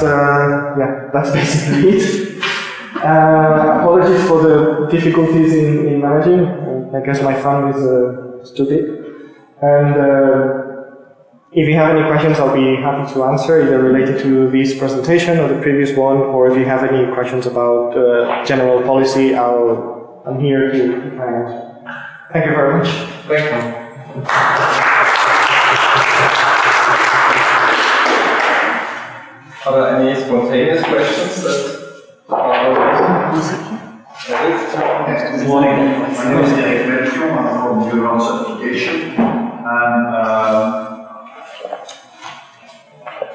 that's basically it. Apologies for the difficulties in managing. I guess my phone is too big. And if you have any questions, I'll be happy to answer, either related to this presentation or the previous one, or if you have any questions about general policy, I'm here to answer. Thank you very much. Thank you. Are there any spontaneous questions that Good morning. My name is Eric Melchior. I'm from Bureau Certification. And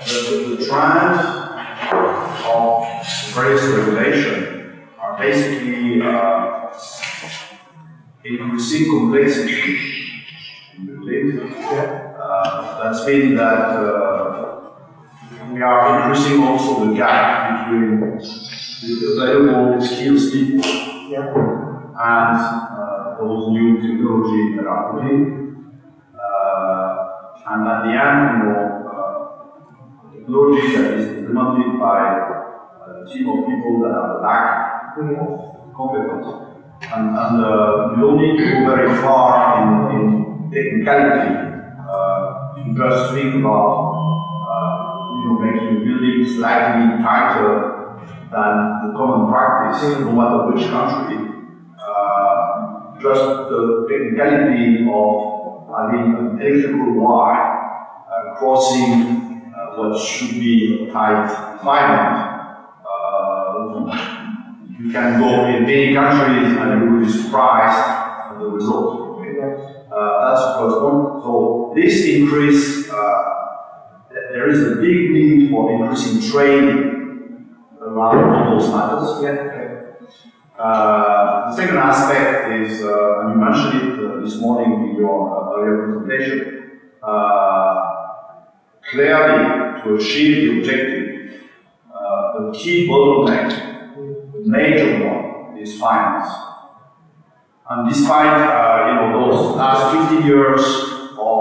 the trend of various regulation are basically increasing complexity in the grid. That's mean that we are increasing also the gap between the available skills people and those new technologies that are putting. And at the end, technology that is implemented by a team of people that are lack of competence. And you don't need to go very far in technicality. You just think about making buildings slightly tighter than the common practice, no matter which country. Just the technicality of having an electrical wire crossing what should be a tight environment. You can go in many countries and you will be surprised at the result. Okay? That's the first one. So this increase, there is a big need for increasing training around all those matters. The second aspect is, and you mentioned it this morning in your earlier presentation, clearly to achieve the objective, the key bottleneck, the major one, is finance. And despite those last 50 years of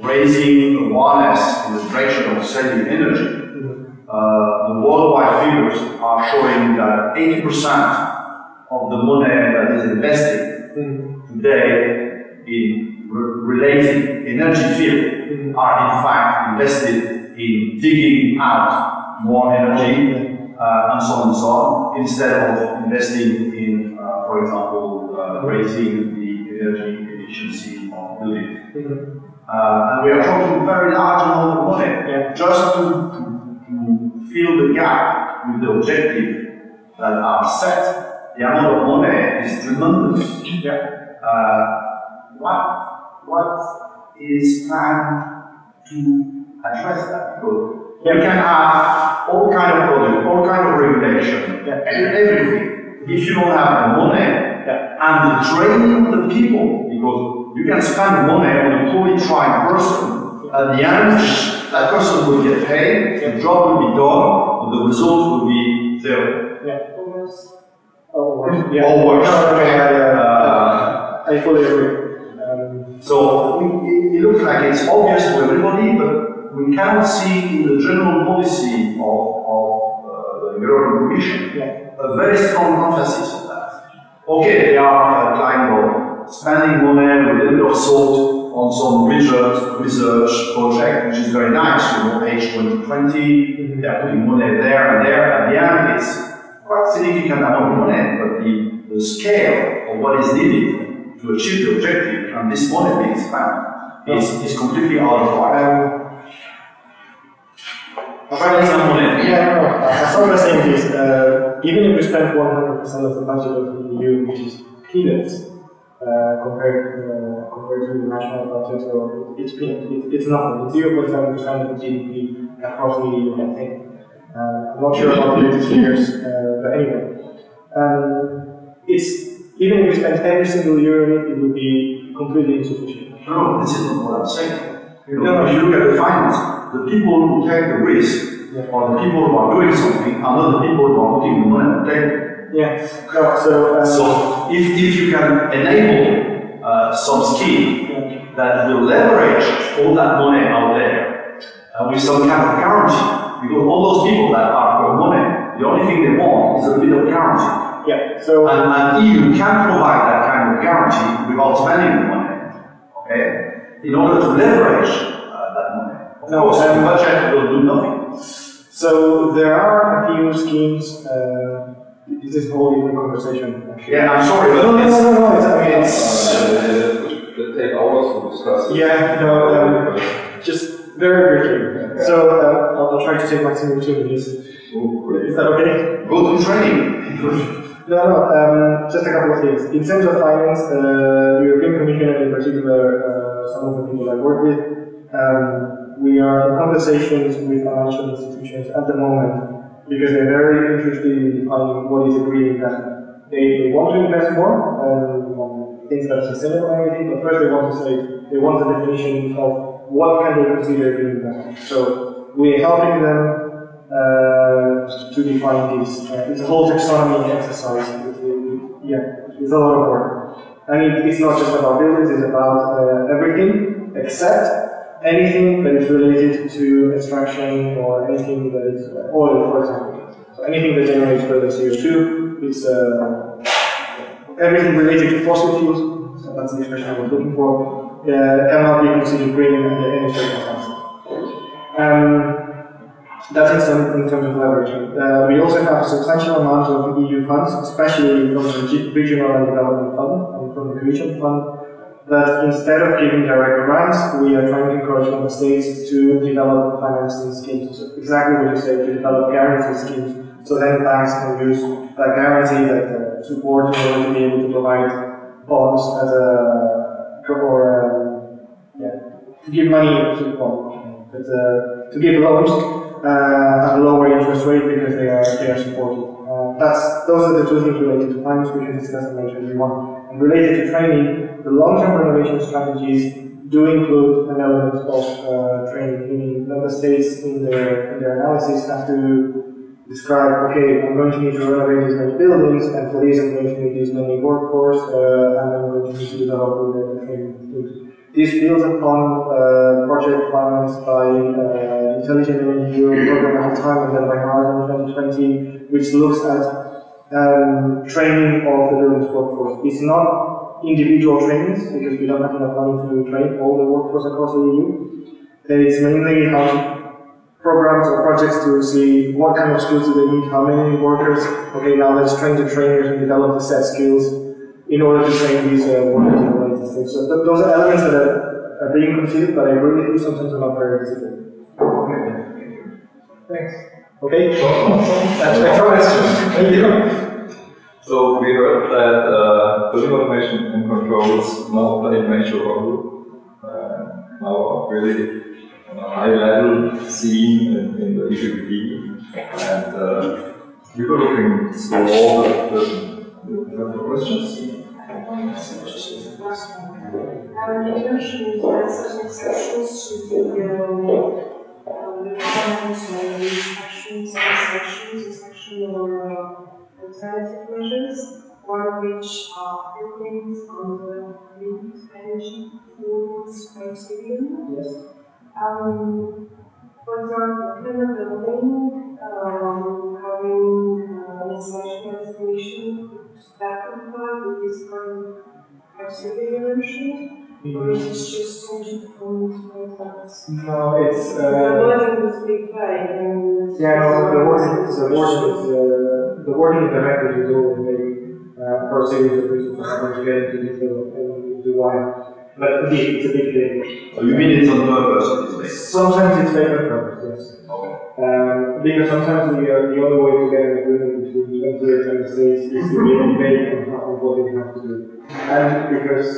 raising awareness in the direction of saving energy, the worldwide figures are showing that 80% of the money that is invested today in related energy field are in fact invested in digging out more energy and so on and so on, instead of investing in, for example, raising the energy efficiency of buildings. And we are talking very large amount of money just to fill the gap with the objective that are set. The amount of money is tremendous. What is planned to address that? Because we can have all kind of products, all kind of regulation, everything. If you don't have the money and the training of the people, because you can spend money on a poorly trained person, at the end, that person will get paid, the job will be done, but the result will be zero. Or worse. I fully agree. So it looks like it's obvious to everybody, but we cannot see in the general policy of the European Commission a very strong emphasis on that. Okay, they are kind of spending money with a little bit of salt on some research project, which is very nice, H2020, they are putting money there and there. At the end, it's quite significant amount of money, but the scale of what is needed to achieve the objective and this money being spent is completely out of whack. As I was saying this, even if we spend 100% of the budget of the EU, which is peanuts, compared to the national budget, so it's nothing. It's 0.7% of the GDP across the EU, I think. I'm not sure about the latest figures, but anyway. Even if we spend every single euro in it, it would be completely insufficient. No, this is not what I'm saying. If you look at the finance, the people who take the risk, or the people who are doing something, are not the people who are putting the money on the table. So if you can enable some scheme that will leverage all that money out there with some kind of guarantee, Because all those people that are for money, the only thing they want is a bit of guarantee. Yeah. So And EU can provide that kind of guarantee without spending the money, okay? In order to leverage that money. Of course, the budget will do nothing. So there are a few schemes. This is a whole different conversation. Actually. Yeah, I'm sorry, but No. It's It take hours to discuss. yeah. No. Just very briefly. So I'll try to take maximum 2 minutes. Is that okay? go to training. No. Just a couple of things. In terms of finance, the European Commission, and in particular some of the people I work with, we are in conversations with financial institutions at the moment because they're very interested in defining what is a green investment. They want to invest more on things that are sustainable and everything, but first they want a definition of what can they consider a green investment. So we're helping them to define this. It's a whole taxonomy exercise. It's a lot of work. And it's not just about buildings, it's about everything except anything that is related to extraction or anything that is oil, for example. So anything that generates further CO2, it's everything related to fossil fuels, so that's the expression I was looking for, cannot be considered green under any circumstances. That's in terms of leveraging. We also have a substantial amount of EU funds, especially from the Regional and Development Fund and from the Cohesion Fund, that instead of giving direct grants, we are trying to encourage member states to develop financing schemes. So exactly what you said, to develop guarantee schemes. So then banks can use that guarantee, that support in order to be able to provide bonds as to give money to give loans at a lower interest rate because they are supported. Those are the two things related to finance, which we discussed and mentioned everyone. And related to training, the long-term renovation strategies do include an element of training, meaning member states in their analysis have to describe, okay, I'm going to need to renovate these many buildings, and for these I'm going to need these many workforce, and I'm going to need to develop the training teams. This builds upon project financed by Intelligent Energy Europe program at the time, and then by Horizon 2020, which looks at training of the buildings workforce. It's not individual trainings, because we don't have enough money to train all the workforce across the EU. It's mainly how to programs or projects to see what kind of skills do they need, how many workers. Okay, now let's train the trainers and develop the set skills in order to train these workers in the latest things. So those are elements that are being considered, but I agree with you, sometimes are not very visible. Okay. Thanks. Okay? That's my question. Thank you. So we heard that building automation and controls now play a major role. Now really on a high level seen in the EPP, and we were looking small. Do you have questions? You mentioned that some exceptions should be requirements or inspections or alternative measures, one of which are buildings on the green energy performance criterion. Yes. For example, can a building having an international designation that comply with this kind of criteria you mentioned? Or is it just energy performance products? No, it's the wording was big vague. The wording directive is always made for a series of reasons. I'm not going to get into detail into why. But indeed, it's a big thing. So you mean it's on purpose, these days? Sometimes it's made on purpose, yes. Okay. Because sometimes the only way to get an agreement between 28 member states is to be vague on what they have to do. And because,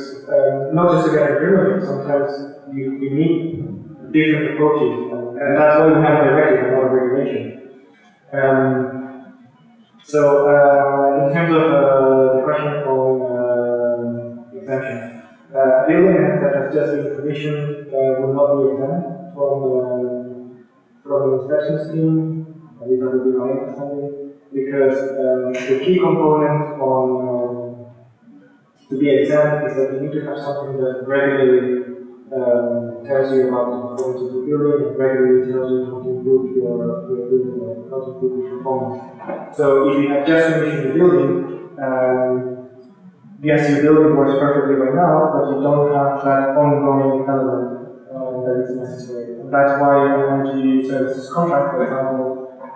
not just to get an agreement, sometimes you need different approaches, and that's why we have a directive and not a regulation. In terms of the question on exemptions, building that has just been commissioned will not be exempt from the inspection scheme. At least that would be my understanding, because the key component to be exempt is that you need to have something that regularly tells you about the performance of the building, and regularly tells you how to improve your building and how to improve your performance. So if you have just commissioned the building, yes, your building works perfectly right now, but you don't have that ongoing element that is necessary. And that's why an energy services contract, for example,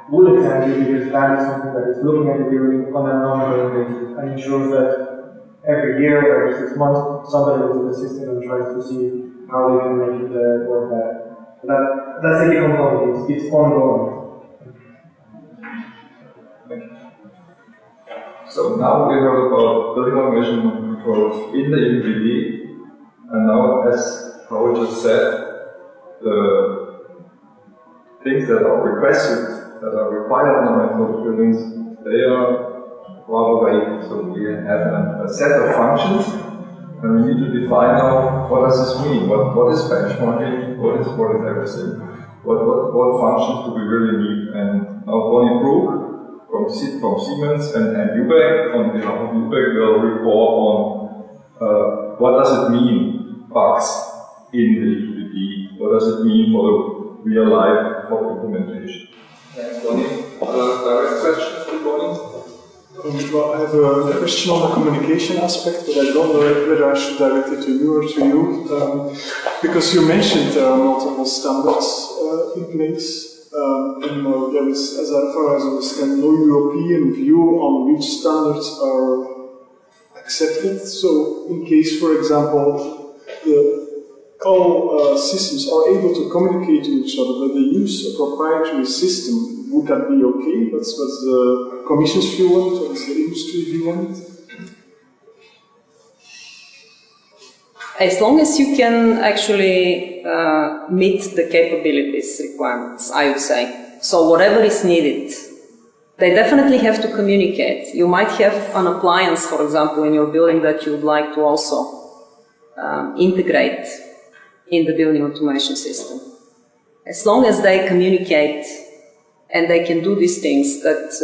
would extend you, because that is something that is looking at the building on an ongoing basis and ensures that every year or every 6 months somebody looks at the system and tries to see how they can make it work better. That's the key component, it's ongoing. So now we heard about building automation controls in the EPBD, and now, as Paul just said, the things that are requested, that are required now for buildings, they are rather vague. So we have a set of functions, and we need to define now what does this mean? What is benchmarking? What is everything? What functions do we really need? And now Bonnie Brook from Siemens and UBEC, on behalf of UBEC, will report on what does it mean, bugs in the EPBD? What does it mean for the real life for implementation? Thanks, Bonnie. Direct questions for Bonnie? Well, I have a question on the communication aspect, but I don't know whether I should direct it to you or to you, because you mentioned there are multiple standards in place. And there is, as far as I understand, no European view on which standards are accepted. So, in case, for example, all systems are able to communicate to each other, but they use a proprietary system, would that be okay? What's the Commission's view on it? What's the industry view on it? As long as you can actually meet the capabilities requirements, I would say. So whatever is needed, they definitely have to communicate. You might have an appliance, for example, in your building that you would like to also integrate in the building automation system. As long as they communicate and they can do these things that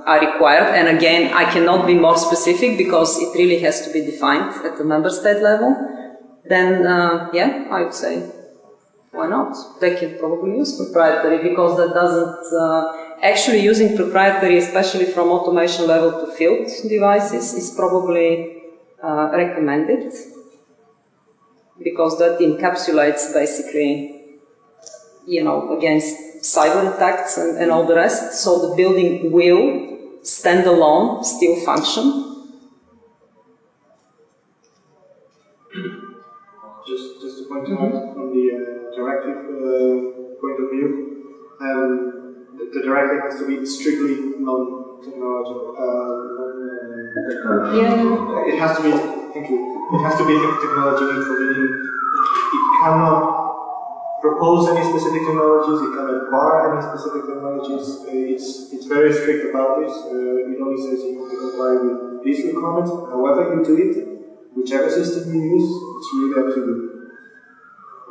are required, and again, I cannot be more specific because it really has to be defined at the member state level, then yeah, I would say, why not? They can probably use proprietary, because that doesn't, actually using proprietary, especially from automation level to field devices, is probably recommended, because that encapsulates basically, you know, against cyber attacks and all the rest, so the building will stand alone, still function. Just to point out from the directive point of view, the directive has to be strictly non-technological. It has to be. Thank you. It has to be technology neutral, meaning it cannot propose any specific technologies. It cannot bar any specific technologies. It's very strict about this. It only says you have to comply with these requirements. However you do it, whichever system you use, it's really up to you,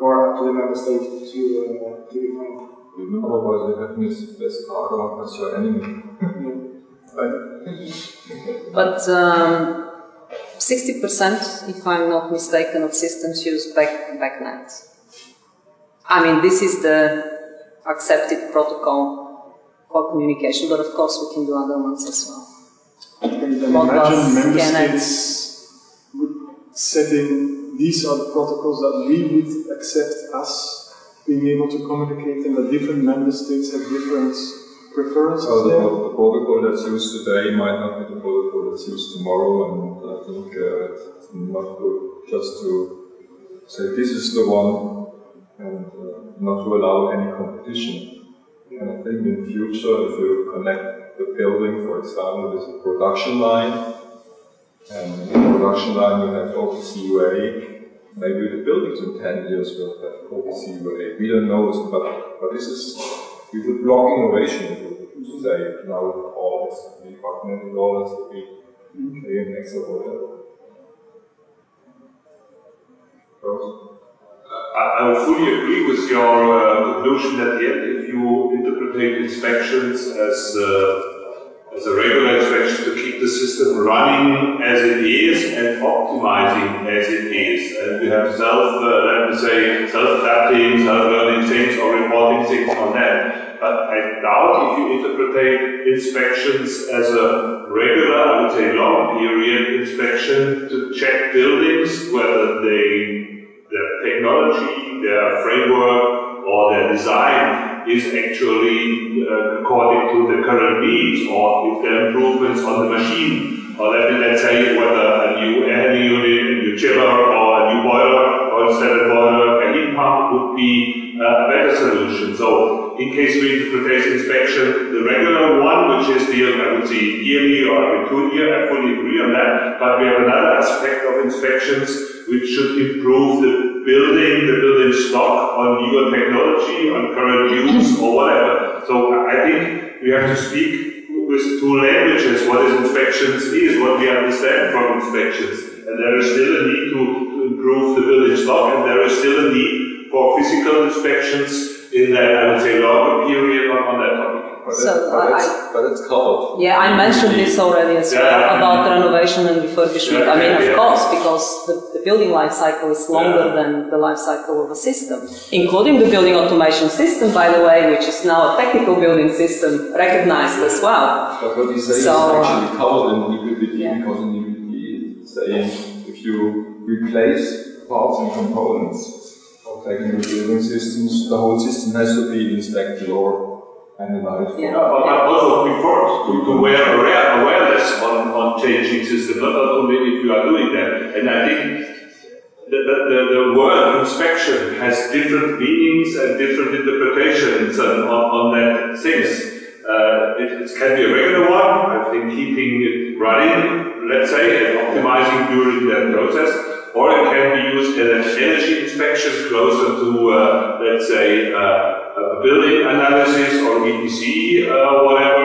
or up to the member state to define. Otherwise, you have missed this cargo as your enemy. But 60%, if I'm not mistaken, of systems use BACnet. I mean, this is the accepted protocol for communication, but of course we can do other ones as well. And then imagine member states setting, these are the protocols that we would accept as being able to communicate, and that different member states have different preferences. So the protocol that's used today might not be the protocol that's used tomorrow, and I think it's not good just to say this is the one and not to allow any competition. And I think in future, if you connect the building, for example, with a production line, and in the production line you have OPC UA, maybe the buildings in 10 years will have OPC UA. We don't know, but this is, we would block innovation to say now all has to be documented, all has to be KNX or whatever. I would fully agree with your conclusion at the end. If you interpret inspections as as a regular inspection to keep the system running as it is and optimizing as it is. And we have self-adapting, self-learning things or reporting things on that. But I doubt if you interpret inspections as a regular, I would say long period inspection to check buildings, whether their technology, their framework, or their design is actually according to the current needs, or if there are improvements on the machine. Or let's say whether a new air handling unit, a new chiller, or a new boiler, or instead of boiler, a heat pump would be a better solution. So in case we interpret inspection, the regular one, which is the, I would say, yearly or every 2 years, I fully agree on that. But we have another aspect of inspections which should improve the building stock on newer technology, on current use or whatever. So I think we have to speak with two languages. What is inspections is, what we understand from inspections. And there is still a need to improve the building stock, and there is still a need for physical inspections in that, I would say, longer period on that topic. But it's covered. Yeah, I mentioned this already as well, about renovation and refurbishment. I mean, of course, because the building life cycle is longer than the life cycle of a system, including the building automation system, by the way, which is now a technical building system recognized as well. But what you say is actually covered in EBBD, because in EBBD it's saying if you replace parts and components of technical building systems, the whole system has to be inspected or analyzed. But also before to aware awareness on changing systems, not only if you are doing that. And I think the word inspection has different meanings and different interpretations on that things. It can be a regular one, I think keeping it running, let's say, and optimizing during that process, or it can be used as an energy inspection closer to, let's say, a building analysis or EPC, whatever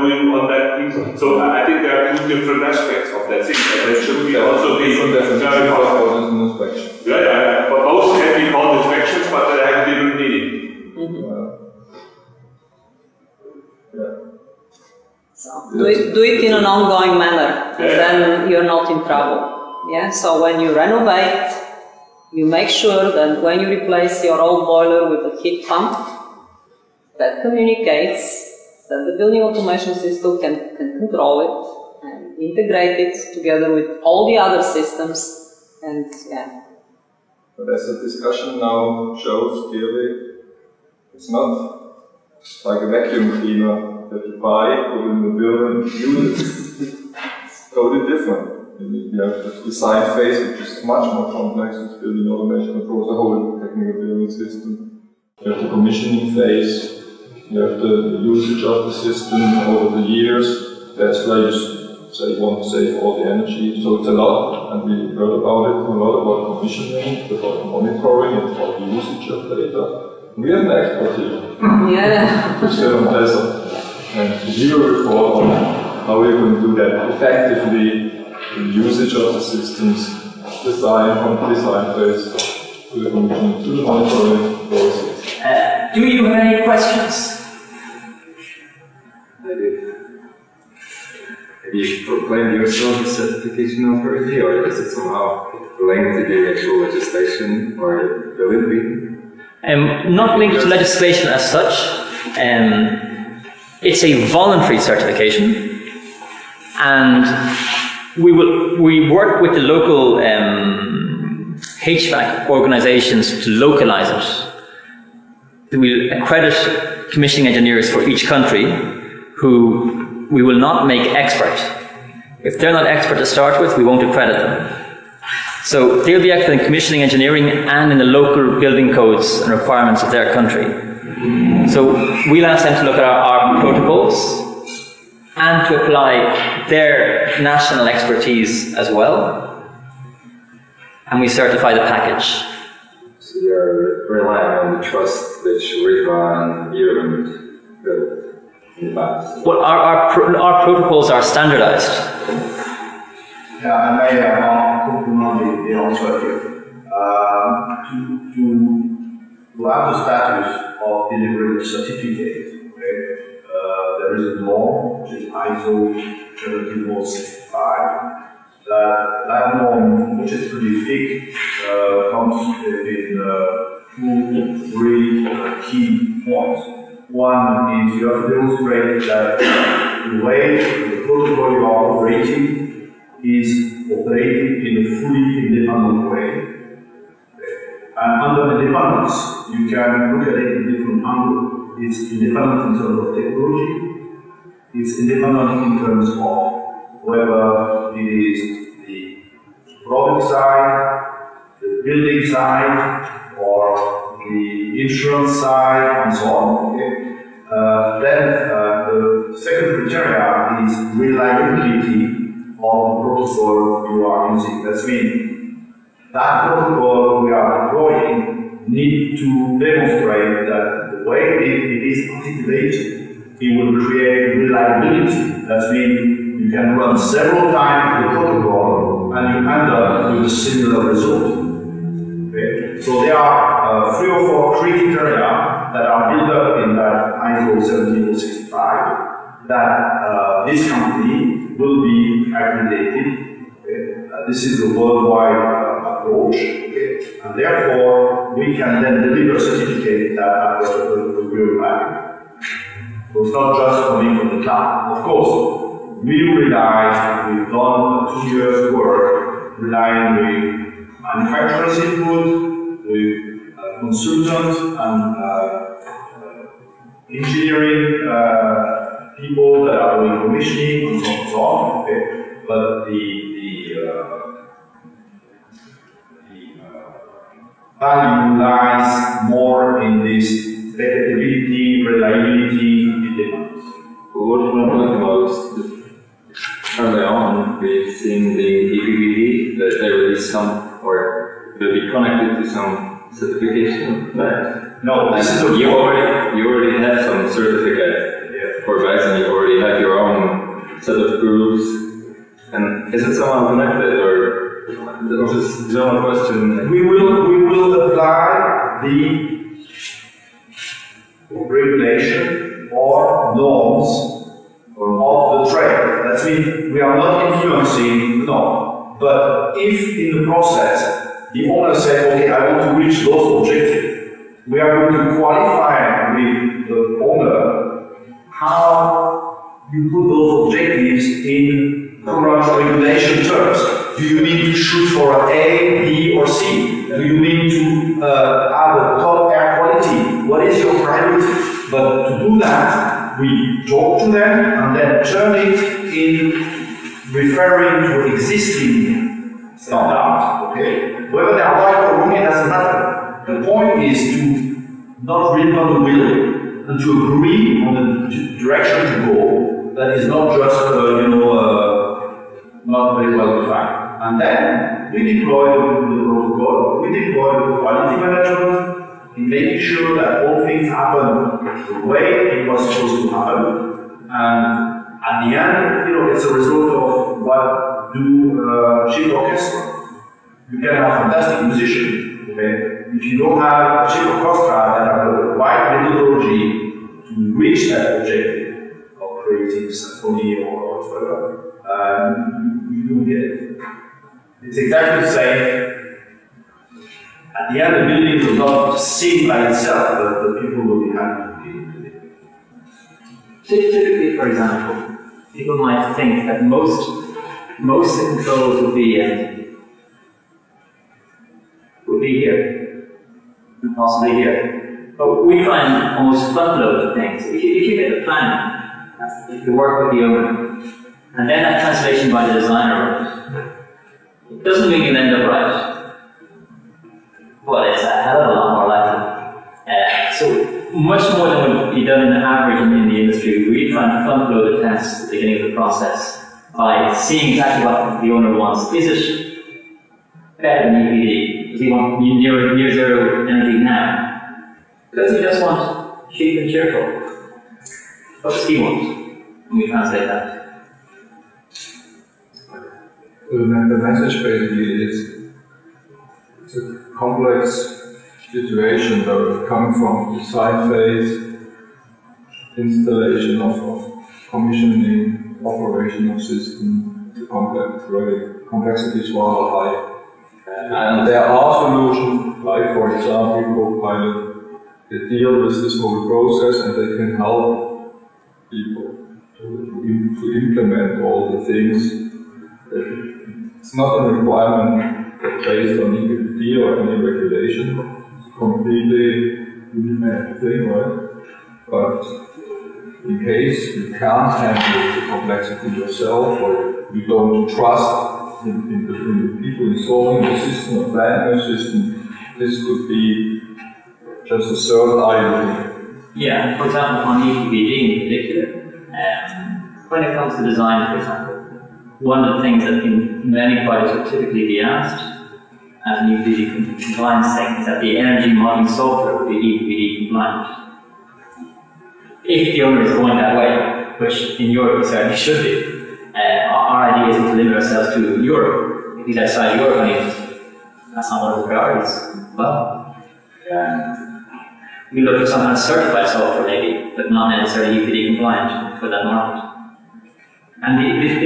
doing on that thing. So I think there are two different aspects of that thing, and that should be also be very important. Yeah, but both can be called inspections, but they have different meaning. So do it in an ongoing manner, and then you're not in trouble. Yeah. So when you renovate, you make sure that when you replace your old boiler with a heat pump, that communicates that the building automation system can control it and integrate it together with all the other systems, and But as the discussion now shows clearly, it's not like a vacuum cleaner that you buy, put in the building, use it. It's totally different. You have the design phase, which is much more complex, with building automation across the whole technical building system. You have the commissioning phase, you have the usage of the system over the years. That's where you say you want to save all the energy. So it's a lot, and we heard about it, a lot about commissioning, about monitoring, and about the usage of data. We have an expert here. Yeah. Stefan Plesser. And to give a report on how we're going to do that effectively, the usage of the systems, design from design phase to the commissioning to the monitoring process. Do you have any questions? I do. Have you proclaimed yourself a certification authority, or is it somehow linked to the actual legislation, or will it be? Not linked to legislation as such. It's a voluntary certification, and we work with the local HVAC organizations to localize it. We accredit commissioning engineers for each country, who we will not make expert. If they're not expert to start with, we won't accredit them. So they'll be expert in commissioning engineering and in the local building codes and requirements of their country. So we'll ask them to look at our protocols and to apply their national expertise as well, and we certify the package. So you're relying on the trust which RIFA and ERM built in the past? Well, our protocols are standardized. Yeah, I may compliment the answer here. To have the status of delivering a certificate, okay, there is a norm, which is ISO 17065. That norm, which is pretty thick, comes in three key points. One is you have to demonstrate that the way the protocol you are operating is operated in a fully independent way. And under independence, you can look at it in different angles. It's independent in terms of technology, it's independent in terms of whether it is the product side, the building side, or the insurance side, and so on. Okay? Then the second criteria is reliability of the protocol you are using. That means that protocol we are deploying needs to demonstrate that the way it is articulated, it will create reliability. That means you can run several times the protocol and you end up with a similar result. Okay? So there are 3 or 4 criteria that are built up in that ISO 17065 that this company will be accredited. Okay? This is a worldwide approach, okay? And therefore we can then deliver a certificate that has the real value. So it's not just coming from the cloud. Of course, we've done 2 years' work relying with manufacturers' input, with consultants and engineering people that are doing commissioning and so on. Okay? But the value lies more in this repeatability, reliability, independence. What I'm talking about is early on, we've seen the EPBD that there will be some, or will be connected to some certification. No, this is you already have some certificate for BECS, and you already have your own set of groups. And is it somehow connected, or just a general question? We will apply the regulation or norms of the trade. That means we are not influencing the norm. But if in the process the owner says, okay, I want to reach those objectives, we are going to qualify with the owner how you put those objectives in current regulation terms. Do you mean to shoot for an A, B, or C? Do you mean to have a top air quality? What is your priority? But to do that, we talk to them and then turn it in referring to existing standards. Okay? Whether they are right or wrong, it doesn't matter. The point is to not reinvent the wheel and to agree on the direction to go that is not just, not very well defined. And then we deploy the protocol, we deploy the quality management in making sure that all things happen the way it was supposed to happen. And at the end, it's a result of what do chief orchestra. You can have fantastic musicians, okay? If you don't have a chief orchestra that have the right methodology to reach that objective of creating a symphony or whatever, you don't get it. It's exactly the same. At the end, the building will not sing by itself, but the people will be happy to be in it. Typically, for example, people might think that most controls would be here, and possibly here. But we try and almost front-load things. If you get a plan, you work with the owner, and then that translation by the designer, it doesn't mean you'll end up right. Well, it's a hell of a lot more likely. So much more than would be done in the average in the industry, we really try and front-load the tests at the beginning of the process by seeing exactly what the owner wants. Is it better than EPD? Does he want near zero energy now? Does he just want cheap and cheerful? What does he want? And we translate that. The message basically is it's a complex situation where we've come from design phase installation of commissioning, operation of system, the complexity is rather high. And there are solutions, like for example, Copilot, that deal with this whole process and they can help people to implement all the things. It's not a requirement based on EPBD or any regulation. It's completely independent thing, right? But in case you can't handle the complexity yourself or you don't trust in the people installing the system or planning the system, this could be just a third item. Yeah, for example, on EPBD in particular, when it comes to design, for example, one of the things that in many projects would typically be asked as an EPBD compliance thing is that the energy modeling software would be EPBD compliant. If the owner is going that way, which in Europe it certainly should be, our idea isn't to limit ourselves to Europe. If he's outside Europe, that's not one of the priorities. Well, we look for some kind of certified software maybe, but not necessarily EPBD compliant for that market. And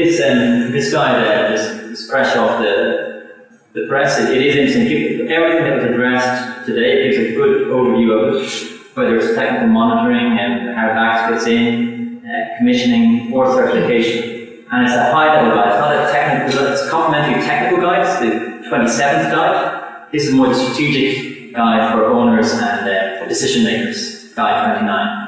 this guy there is fresh off the press. It is interesting. Everything that was addressed today gives a good overview of it, whether it's technical monitoring and how VAX fits in, commissioning or certification. And it's a high level guide. It's not a technical, it's complementary technical guides, the 27th guide. This is more the strategic guide for owners and decision makers, guide 29.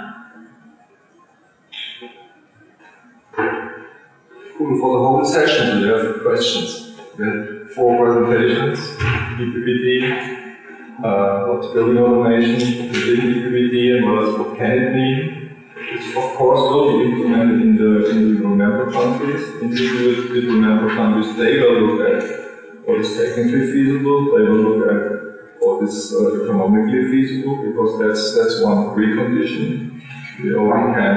Cool. For the whole session, we have questions. We had 4 presentations, EPBD, what's building automation within EPBD and what can it mean. It's of course will be implemented in the member countries. Individual member countries, they will look at what is technically feasible, they will look at what is economically feasible, because that's one precondition. We only can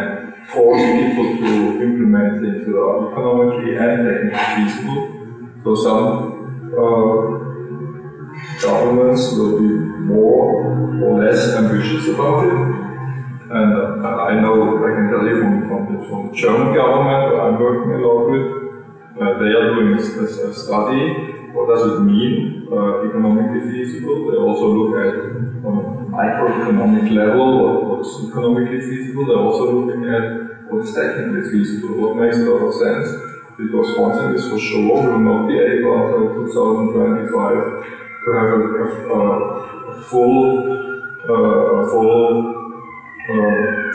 force people to implement things that are economically and technically feasible. So some governments will be more or less ambitious about it. And I know, I can tell you from the German government, where I'm working a lot with, they are doing a study. What does it mean, economically feasible? They also look at on a microeconomic level what's economically feasible. They're also looking at what's technically feasible, what makes a lot of sense. Because one thing is for sure, we will not be able until 2025 to have a full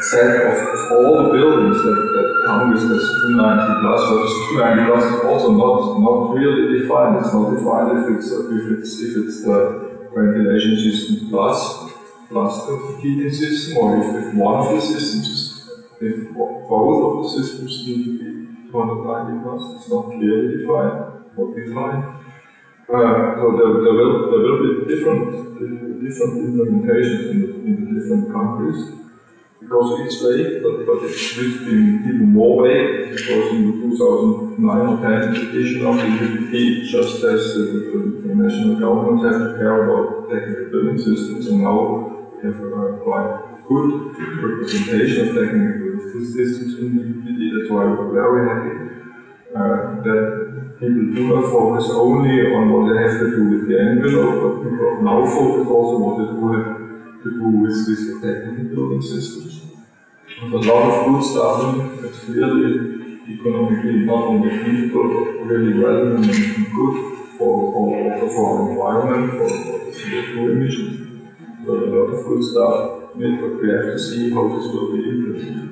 set of all the buildings that come with this 290 plus. So this 290 plus is also not really defined. It's not defined if it's the ventilation system plus the heating system, or if one of the systems, if both of the systems need to be 290 plus. It's not clearly defined or defined. So there will be different implementations in the different countries. Because it's vague, but it's been even more vague, because in the 2009 or 10 edition of the EPBD, just as the national governments have to care about technical building systems, and now we have a quite good representation of technical building systems in the EPBD. That's why we're very happy that people do not focus only on what they have to do with the envelope, but people now focus also what they do have to do with the technical building systems. There's a lot of good stuff that's really economically not only feasible, but really relevant and good for our environment, for the CO2 emissions. So a lot of good stuff, but we have to see how this will be implemented.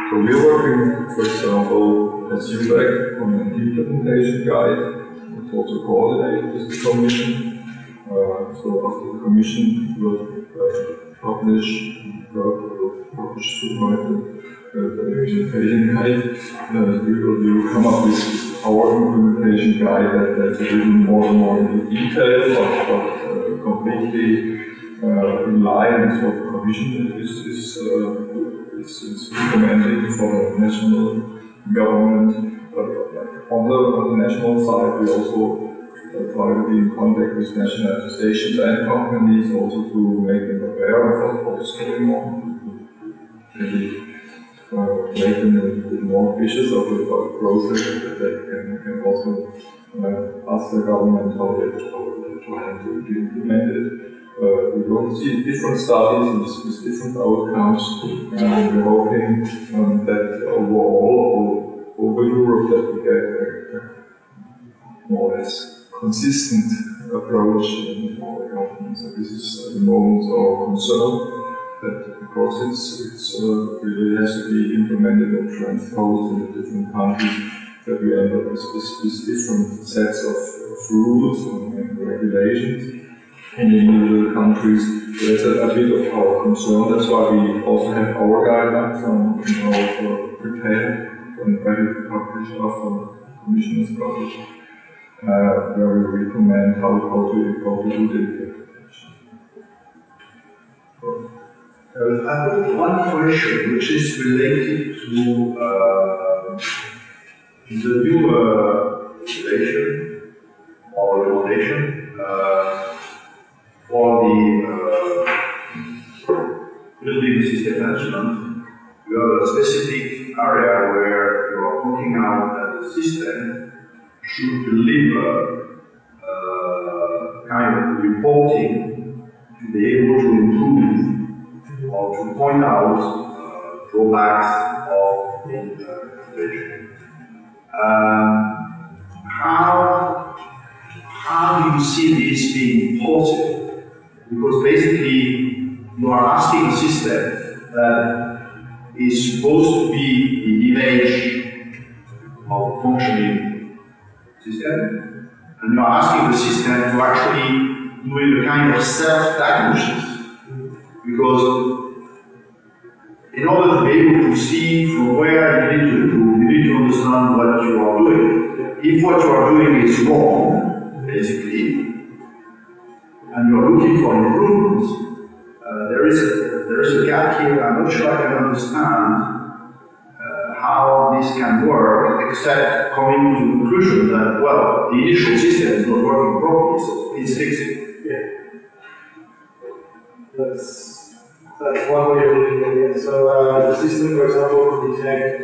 So we're working, for example, at UBEC on an implementation guide. It's also coordinated with the Commission. So after the Commission will publish soon the implementation guide, we will come up with our implementation guide that's a little more and more into detail, but completely in line with what the Commission is implementing for the national government. But on the national side, we also try to be in contact with national associations and companies, also to make them aware of what's going on. maybe make them a bit more ambitious of the process, that they can also ask the government how they're trying to implement it. We will see different studies with different outcomes, and we're hoping that overall, over Europe, that we get a more or less consistent approach in all the governments. So this is at the moment our concern, that because it's really has to be implemented and transposed in the different countries, that we end up with different sets of rules and regulations in individual countries. That's a bit of our concern. That's why we also have our guidelines prepared and ready to publish after the Commission is published, where we recommend how to do the implementation. I have one question which is related to the new regulation or regulation for the building system management. You have a specific area where you are pointing out that the system should deliver kind of reporting to be able to improve or to point out drawbacks of the integration. How do you see this being possible? Because basically you are asking a system that is supposed to be the image of a functioning system, and you are asking the system to actually do a kind of self-diagnosis. Because in order to be able to see from where you need to improve, you need to understand what you are doing. If what you are doing is wrong, basically, and you are looking for improvements, there is a gap here. I'm not sure I can understand how this can work, except coming to the conclusion that, well, the initial system is not working properly, so please fix it. Yeah. That's one way of looking at it. So the system, for example, could detect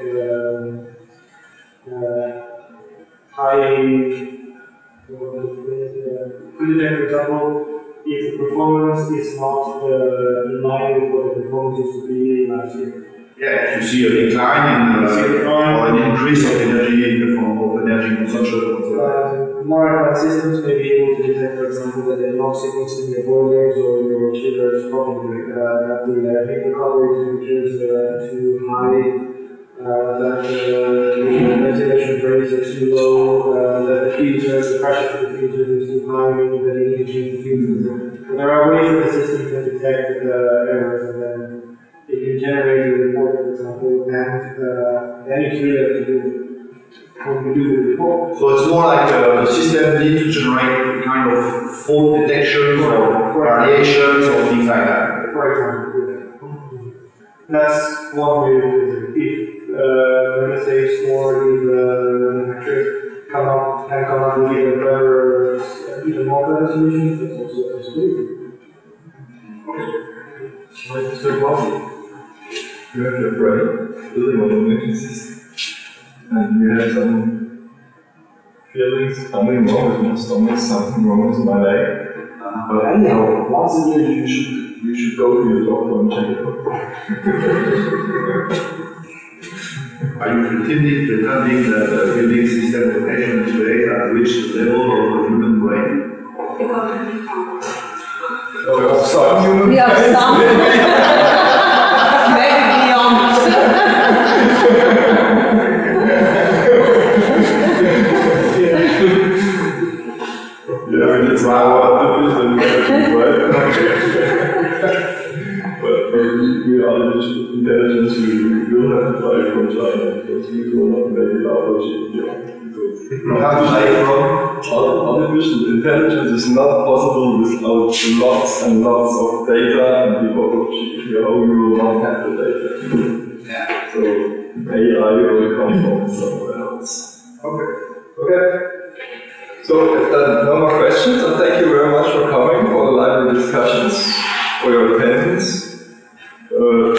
for example, if the performance is not in line with what the performance used to be last year. Yeah, if you see a decline in or an increase of energy consumption. More advanced systems may be able to detect, for example, that they're not sequencing your boilers or your chillers properly, that the heat recovery temperatures are too high, that the ventilation rates are too low, that the filters, the pressure for the filters is too high, meaning that you need to change the filters. So there are ways that the system can detect errors, and then it can generate a report, for example, and then it's really up to you when you do the report. So it's more like the system needs to generate kind of fault detections or variations or things like that. For example, that's one way to do it. If mistakes or if manufacturers can come up with even more better solutions, that's also a possibility. Mr. Bossi, you have your brain building automation system, and you have some feelings, something wrong with my stomach, something wrong with my leg. But anyhow, once a year you should go to your doctor and check it out. Are you pretending that the building system automation today has reached the level of the human brain? We have some. Maybe beyond. Yeah, it's artificial intelligence, right? But with artificial intelligence, we will have to buy from China, because we will not make it out of China. Artificial intelligence is not possible without lots and lots of data, and people of GPO will not have the data. So AI will come from somewhere else. Okay. So if there are no more questions, and thank you very much for coming, for the lively discussions, for your attendance.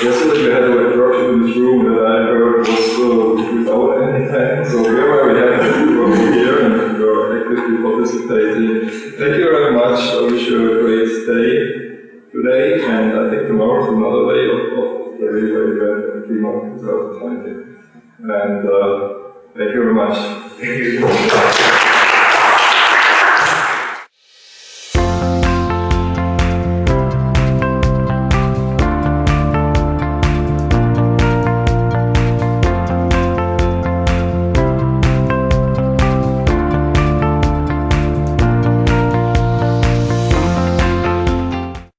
Yesterday we had a workshop content. So we are very happy that you are here and you are actively participating. Thank you very much. I wish you a great day today, and I think tomorrow is another day of the event in Keynote 2020. And thank you very much. Thank you.